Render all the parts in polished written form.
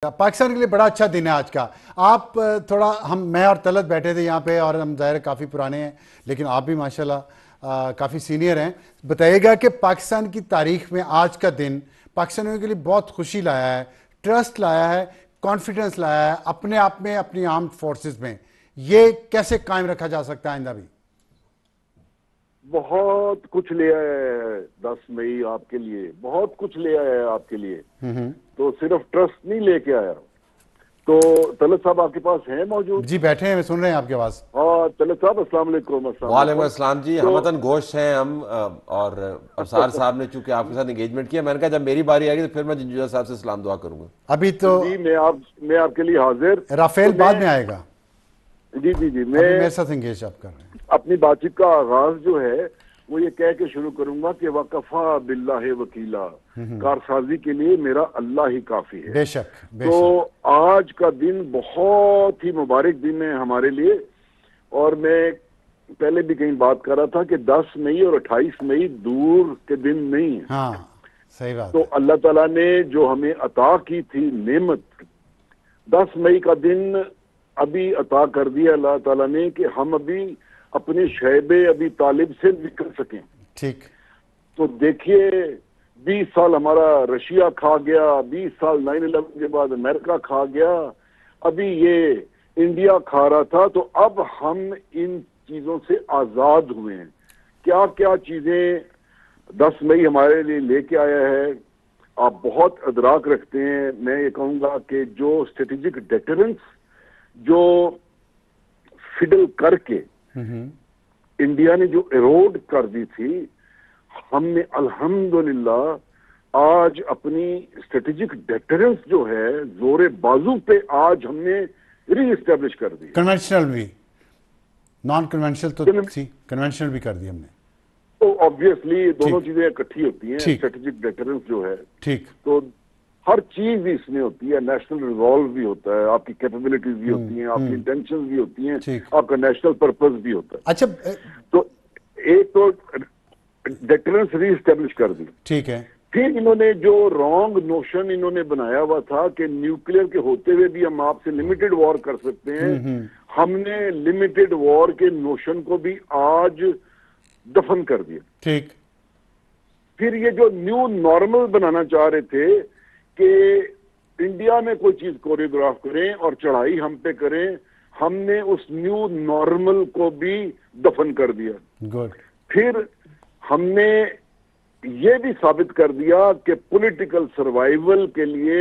पाकिस्तान के लिए बड़ा अच्छा दिन है आज का। आप थोड़ा मैं और तलत बैठे थे यहाँ पे और हम ज़ाहिर काफ़ी पुराने हैं, लेकिन आप भी माशाल्लाह काफ़ी सीनियर हैं। बताइएगा कि पाकिस्तान की तारीख में आज का दिन पाकिस्तानियों के लिए बहुत खुशी लाया है, ट्रस्ट लाया है, कॉन्फिडेंस लाया है अपने आप में, अपनी आर्म्ड फोर्सेस में। ये कैसे कायम रखा जा सकता है आइंदा भी? बहुत कुछ ले आया है 10 मई आपके लिए, बहुत कुछ ले आया है आपके लिए। तो सिर्फ ट्रस्ट नहीं लेके आया। तो तलत साहब आपके पास है मौजूद? जी बैठे हैं, मैं सुन रहे हैं आपकी आवाज। हाँ तलत साहब, अस्सलाम वालेकुम। वालेकुम अस्सलाम जी। हमतन गोश्त हैं हम, और अफसार साहब ने चूंकि आपके साथ एंगेजमेंट किया, मैंने कहा जब मेरी बारी आएगी तो फिर मैं जिंजुजा साहब से सलाम दुआ करूंगा। अभी तो जी मैं आपके लिए हाजिर। राफेल बाद में आएगा। जी मैं मेरे साथ एंगेज आप कर रहे हैं। अपनी बातचीत का आगाज जो है वो ये कह के शुरू करूंगा कि वकफा बिल्लाह वकीला, कारसाजी के लिए मेरा अल्लाह ही काफी है। बेशक, बेशक। तो आज का दिन बहुत ही मुबारक दिन है हमारे लिए। और मैं पहले भी कहीं बात कर रहा था कि 10 मई और 28 मई दूर के दिन नहीं है। हाँ, सही बात। तो अल्लाह ताला ने जो हमें अता की थी नेमत, 10 मई का दिन अभी अता कर दिया अल्लाह ताला ने कि हम अभी अपने शैबे अभी तालिब से निकल सकें। ठीक। तो देखिए 20 साल हमारा रशिया खा गया, 20 साल 9/11 के बाद अमेरिका खा गया, अभी ये इंडिया खा रहा था। तो अब हम इन चीजों से आजाद हुए हैं। क्या क्या चीजें 10 मई हमारे लिए लेके आया है, आप बहुत अदराक रखते हैं। मैं ये कहूंगा कि जो स्ट्रेटेजिक डेटरेंस जो फिडल करके इंडिया ने जो एरोड कर दी थी, हमने अल्हम्दुलिल्लाह आज अपनी स्ट्रेटेजिक डेटरेंस जो है जोरे बाजू पे आज हमने री एस्टेब्लिश कर दी। कन्वेंशनल भी, नॉन कन्वेंशनल तो थी, कन्वेंशनल भी कर दी हमने। तो ऑब्वियसली दोनों चीजें इकट्ठी होती हैं। स्ट्रेटेजिक डेटरेंस जो है, ठीक, तो हर चीज भी इसमें होती है। नेशनल रिजॉल्व भी होता है, आपकी कैपेबिलिटीज भी होती हैं, आपकी इंटेंशंस भी होती हैं, आपका नेशनल पर्पस भी होता है। अच्छा, तो एक तो डेटरेंस री एस्टेब्लिश कर दी, ठीक है। फिर इन्होंने जो रॉन्ग नोशन इन्होंने बनाया हुआ था कि न्यूक्लियर के होते हुए भी हम आपसे लिमिटेड वॉर कर सकते हैं, हमने लिमिटेड वॉर के नोशन को भी आज दफन कर दिया। ठीक। फिर ये जो न्यू नॉर्मल बनाना चाह रहे थे कि इंडिया में कोई चीज कोरियोग्राफ करें और चढ़ाई हम पे करें, हमने उस न्यू नॉर्मल को भी दफन कर दिया। गुड। फिर हमने ये भी साबित कर दिया कि पॉलिटिकल सर्वाइवल के लिए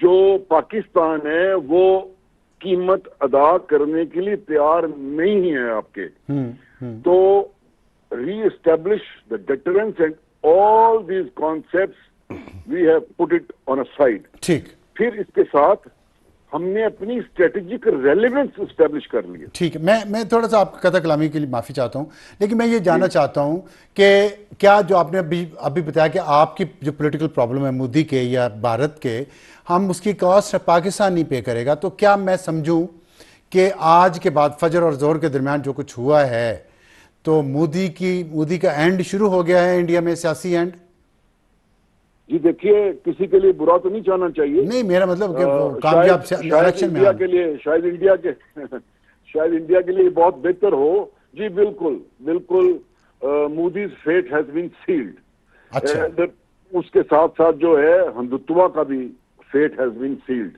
जो पाकिस्तान है वो कीमत अदा करने के लिए तैयार नहीं है आपके। तो reestablish the deterrence and all these concepts we have put it on a side. ठीक। फिर इसके साथ हमने अपनी स्ट्रेटेजिक रेलेवेंस एस्टेब्लिश कर लिया। ठीक है। मैं थोड़ा सा आपका कथा कलामी के लिए माफ़ी चाहता हूँ, लेकिन मैं ये जानना चाहता हूँ कि क्या जो आपने अभी बताया कि आपकी जो पॉलिटिकल प्रॉब्लम है मोदी के या भारत के, हम उसकी कॉस्ट पाकिस्तान नहीं पे करेगा, तो क्या मैं समझूँ कि आज के बाद फजर और जोर के दरमियान जो कुछ हुआ है तो मोदी का एंड शुरू हो गया है इंडिया में, सियासी एंड? जी देखिए, किसी के लिए बुरा तो नहीं चाहना चाहिए। नहीं, मेरा मतलब कि कामयाब इलेक्शन में के लिए शायद इंडिया के लिए बहुत बेहतर हो। जी बिल्कुल बिल्कुल, Modi's fate has been sealed. अच्छा। उसके साथ साथ जो है हिंदुत्वा का भी फेट हैज बीन सील्ड।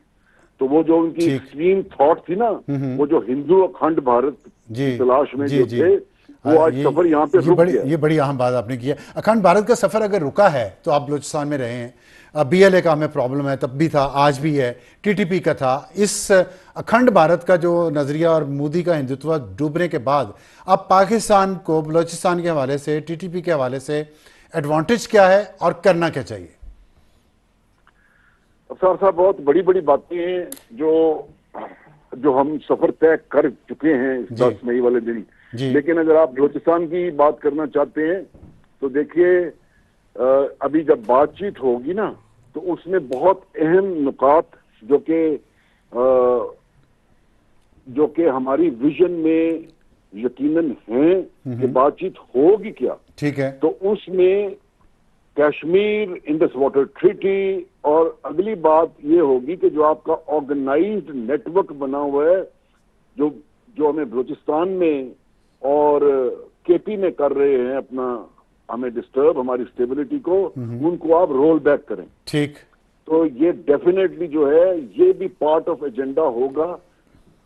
तो वो जो उनकी एक्सट्रीम थॉट थी ना, वो जो हिंदू अखंड भारत की तलाश में जो थे, वो आज सफर यहाँ पे रुक गया। ये बड़ी अहम बात आपने की है। अखंड भारत का सफर अगर रुका है तो आप बलूचिस्तान में रहे हैं, BLA का हमें प्रॉब्लम है, तब भी था, आज भी है, TTP का था। इस अखंड भारत का जो नजरिया और मोदी का हिंदुत्व डूबने के बाद अब पाकिस्तान को बलूचिस्तान के हवाले से, TTP के हवाले से एडवांटेज क्या है और करना क्या चाहिए? अफसर साहब, बहुत बड़ी बड़ी बातें हैं जो हम सफर तय कर चुके हैं इस 10 मई वाले दिन। लेकिन अगर आप बलूचिस्तान की बात करना चाहते हैं तो देखिए, अभी जब बातचीत होगी ना तो उसमें बहुत अहम नुकात जो कि हमारी विजन में यकीनन हैं कि बातचीत होगी क्या। ठीक है। तो उसमें कश्मीर इंडस वाटर ट्रीटी, और अगली बात ये होगी कि जो आपका ऑर्गेनाइज्ड नेटवर्क बना हुआ है, जो जो हमें बलूचिस्तान में और केपी में कर रहे हैं अपना, हमें डिस्टर्ब हमारी स्टेबिलिटी को, उनको आप रोल बैक करें। ठीक। तो ये डेफिनेटली जो है ये भी पार्ट ऑफ एजेंडा होगा,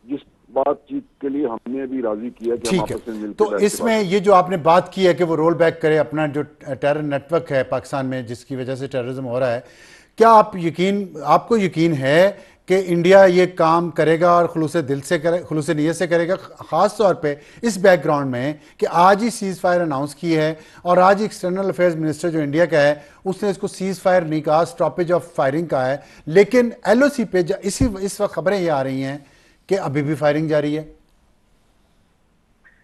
जिस बातचीत के लिए हमने भी राजी किया कि हम ठीक आपस में है। मिलकर तो इसमें ये जो आपने बात की है कि वो रोल बैक करे अपना जो टेरर नेटवर्क है पाकिस्तान में, जिसकी वजह से टेररिज्म हो रहा है, क्या आपको यकीन है कि इंडिया ये काम करेगा और खुलूस दिल से करे, खुलूस नीयत से करेगा, खास तौर पे इस बैकग्राउंड में कि आज ही सीज फायर अनाउंस की है और आज एक्सटर्नल अफेयर्स मिनिस्टर जो इंडिया का है उसने इसको सीज फायर नहीं कहा, स्टॉपेज ऑफ फायरिंग कहा है, लेकिन LOC पे इस वक्त खबरें ये आ रही हैं कि अभी भी फायरिंग जारी है।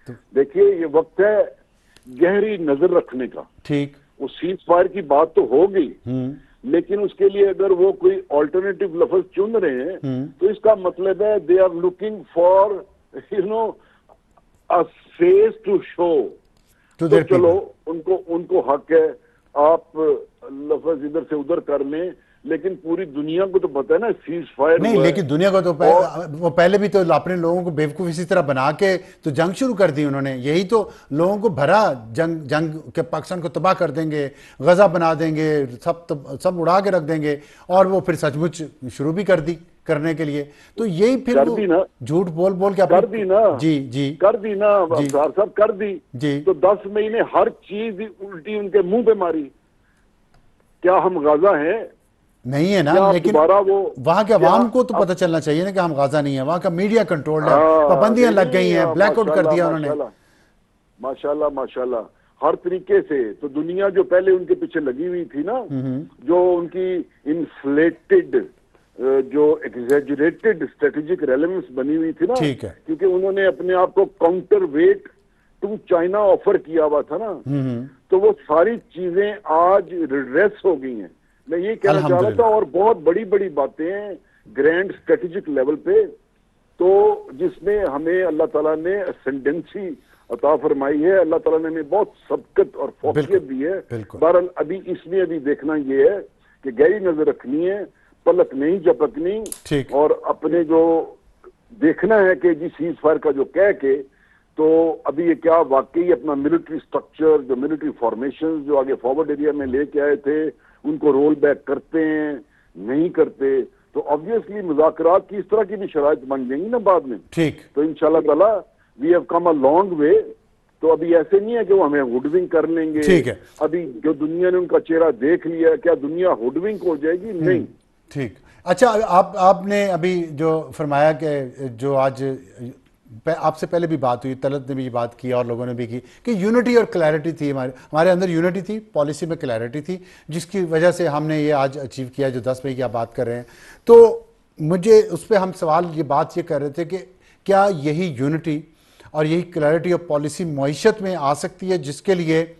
देखिए ये वक्त है गहरी नजर रखने का। ठीक। वो सीज फायर की बात तो होगी, लेकिन उसके लिए अगर वो कोई ऑल्टरनेटिव लफ्ज चुन रहे हैं तो इसका मतलब है they are looking for a face to show. तो चलो उनको हक है, आप लफ्ज इधर से उधर कर लें, लेकिन पूरी दुनिया को तो पता है ना सीज फायर नहीं, लेकिन दुनिया को तो वो पहले भी तो अपने लोगों को बेवकूफ इसी तरह बना के तो जंग शुरू कर दी उन्होंने। यही तो लोगों को भरा जंग के पाकिस्तान को तबाह कर देंगे, गजा बना देंगे, सब उड़ा के रख देंगे, और वो फिर सचमुच शुरू भी कर दी करने के लिए। तो यही फिर झूठ बोल बोल के कर दी ना। जी कर दी ना अफसार साहब, कर दी जी। तो 10 महीने हर चीज उल्टी उनके मुंह पे मारी। क्या हम गाजा हैं? नहीं है ना, लेकिन वहां के अवाम को तो पता चलना चाहिए ना कि हम गाजा नहीं है। वहां का मीडिया कंट्रोल है, पाबंदियां लग गई हैं, ब्लैकआउट कर दिया उन्होंने। माशाल्लाह माशाल्लाह हर तरीके से। तो दुनिया जो पहले उनके पीछे लगी हुई थी ना, जो उनकी इन्फ्लेटेड, जो एग्जेजरेटेड स्ट्रेटेजिक रेलेवेंस बनी हुई थी ना, ठीक है, क्योंकि उन्होंने अपने आप को counterweight to China offer किया हुआ था ना, तो वो सारी चीजें आज रिड्रेस हो गई हैं। मैं ये कहना चाह रहा था, और बहुत बड़ी बड़ी बातें हैं ग्रैंड स्ट्रेटेजिक लेवल पे, तो जिसमें हमें अल्लाह ताला ने असेंडेंसी अता फरमाई है, अल्लाह ताला ने हमें बहुत सबकत और फौकियत दी है। बहरहाल अभी इसमें अभी देखना ये है कि गहरी नजर रखनी है, पलक नहीं झपकनी, और अपने जो देखना है कि जी सीज फायर का जो कह के, तो अभी ये क्या वाकई अपना मिलिट्री स्ट्रक्चर, जो मिलिट्री फॉर्मेशन जो आगे फॉरवर्ड एरिया में लेके आए थे, उनको रोल बैक करते हैं नहीं करते, तो ऑब्वियसली मुज़ाकरात की इस तरह की भी शराइत बन जाएंगी ना बाद में। ठीक। तो इंशाल्लाह ताला we have come a long way. तो अभी ऐसे नहीं है कि वो हमें हुडविंग कर लेंगे। ठीक है। अभी जो दुनिया ने उनका चेहरा देख लिया, क्या दुनिया हुडविंग हो जाएगी? नहीं। ठीक। अच्छा, आपने अभी जो फरमाया कि जो आज आपसे पहले भी बात हुई, तलत ने भी बात की और लोगों ने भी की कि यूनिटी और क्लैरिटी थी, हमारे अंदर यूनिटी थी, पॉलिसी में क्लैरिटी थी, जिसकी वजह से हमने ये आज अचीव किया जो 10 मई की आप बात कर रहे हैं। तो मुझे उस पर हम सवाल ये बात ये कर रहे थे कि क्या यही यूनिटी और यही क्लैरिटी ऑफ पॉलिसी मईशत में आ सकती है, जिसके लिए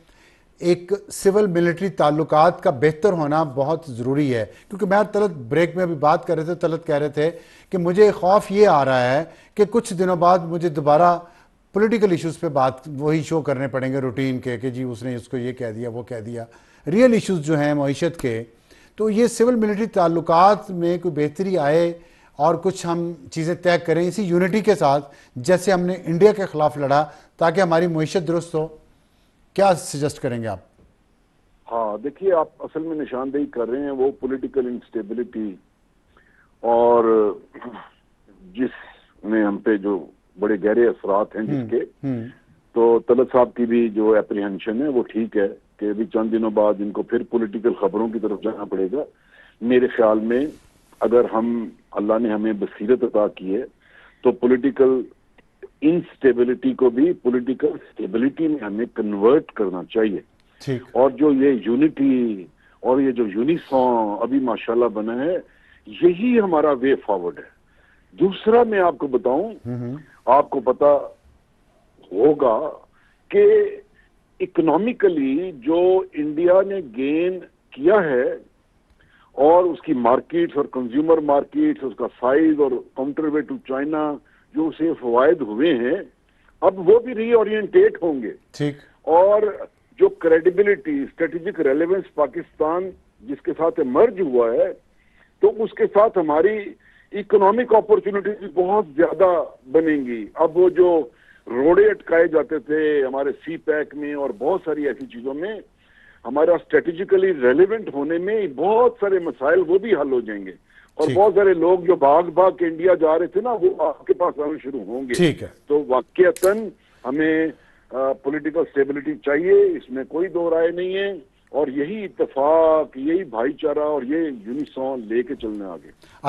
एक सिविल मिलिट्री ताल्लुकात का बेहतर होना बहुत ज़रूरी है? क्योंकि मैं तलत ब्रेक में अभी बात कर रहे थे, तलत कह रहे थे कि मुझे खौफ ये आ रहा है कि कुछ दिनों बाद मुझे दोबारा पॉलिटिकल इश्यूज़ पे बात वही शो करने पड़ेंगे रूटीन के, कि जी उसने उसको ये कह दिया वो कह दिया। रियल इश्यूज़ जो हैं मईशत के, तो ये सिविल मिलिट्री ताल्लुकात में कोई बेहतरी आए और कुछ हम चीज़ें तय करें इसी यूनिटी के साथ, जैसे हमने इंडिया के ख़िलाफ़ लड़ा, ताकि हमारी मईशत दुरुस्त हो। क्या सजेस्ट करेंगे आप? हाँ देखिए, आप असल में निशानदेही कर रहे हैं वो पॉलिटिकल इंस्टेबिलिटी, और जिसमें हम पे जो बड़े गहरे असरात हैं जिसके, तो तलत साहब की भी जो एप्रीहेंशन है वो ठीक है कि अभी चंद दिनों बाद इनको फिर पॉलिटिकल खबरों की तरफ जाना पड़ेगा। मेरे ख्याल में अगर हम, अल्लाह ने हमें बसीरत अता की है, तो पॉलिटिकल इंस्टेबिलिटी को भी पॉलिटिकल स्टेबिलिटी में हमें कन्वर्ट करना चाहिए। ठीक। और जो ये यूनिटी और ये जो यूनिसॉन अभी माशाल्लाह बना है, यही हमारा वे फॉरवर्ड है। दूसरा मैं आपको बताऊं, आपको पता होगा कि इकोनॉमिकली जो इंडिया ने गेन किया है, और उसकी मार्केट्स और कंज्यूमर मार्केट्स, उसका साइज और काउंटर वेट टू चाइना जो उसे फवायद हुए हैं, अब वो भी रीओरिएंटेट होंगे। ठीक। और जो क्रेडिबिलिटी, स्ट्रेटेजिक रेलेवेंस पाकिस्तान जिसके साथ मर्ज हुआ है, तो उसके साथ हमारी इकोनॉमिक अपॉर्चुनिटीज बहुत ज्यादा बनेंगी। अब वो जो रोड़े अटकाए जाते थे हमारे सी पैक में और बहुत सारी ऐसी चीजों में, हमारा स्ट्रेटेजिकली रेलेवेंट होने में बहुत सारे मसाइल वो भी हल हो जाएंगे। और ठीक। बहुत सारे लोग जो भाग भाग के इंडिया जा रहे थे ना, वो आपके पास आना शुरू होंगे। ठीक है। तो वाकईतन हमें पॉलिटिकल स्टेबिलिटी चाहिए, इसमें कोई दो राय नहीं है। और यही इत्तेफाक, यही भाईचारा और ये यूनिसॉन लेके चलने आगे।